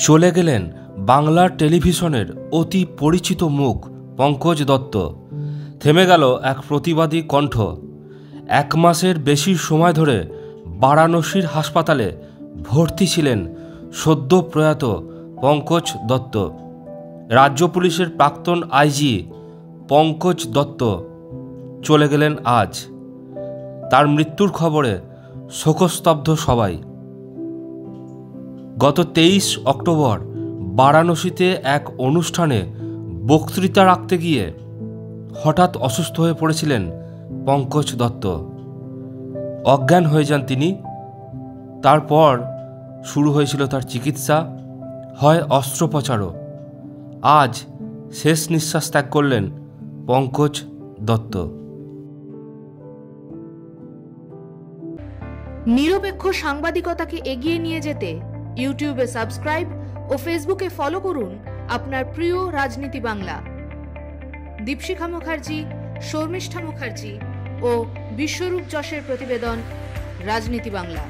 চলে গেলেন বাংলার টেলিভিশনের অতি পরিচিত মুখ পঙ্কজ দত্ত। থেমে গেল এক প্রতিবাদী কণ্ঠ। 1 মাসের বেশি সময় ধরে বারাণসীর হাসপাতালে ভর্তি ছিলেন সদ্য প্রয়াত পঙ্কজ দত্ত। রাজ্য পুলিশের প্রাক্তন আইজি পঙ্কজ দত্ত চলে গেলেন আজ। তার মৃত্যুর খবরে শোকস্তব্ধ সবাই। গত 23 অক্টোবর বারাণসীতে এক অনুষ্ঠানে বক্তৃতা রাখতে গিয়ে হঠাৎ অসুস্থ হয়ে পড়েছিলেন পঙ্কজ দত্ত। অজ্ঞান হয়ে যান তিনি। তারপর শুরু হয়েছিল তার চিকিৎসা, হয় অস্ত্রোপচারও। আজ শেষ নিঃশ্বাস ত্যাগ করলেন পঙ্কজ দত্ত। নিরপেক্ষ সাংবাদিকতাকে এগিয়ে নিয়ে যেতে ইউটিউবে সাবস্ক্রাইব ও ফেসবুকে ফলো করুন আপনার প্রিয় রাজনীতি বাংলা। দীপশিখা মুখার্জি, শর্মিষ্ঠা মুখার্জি ও বিশ্বরূপ যশের প্রতিবেদন রাজনীতি বাংলা।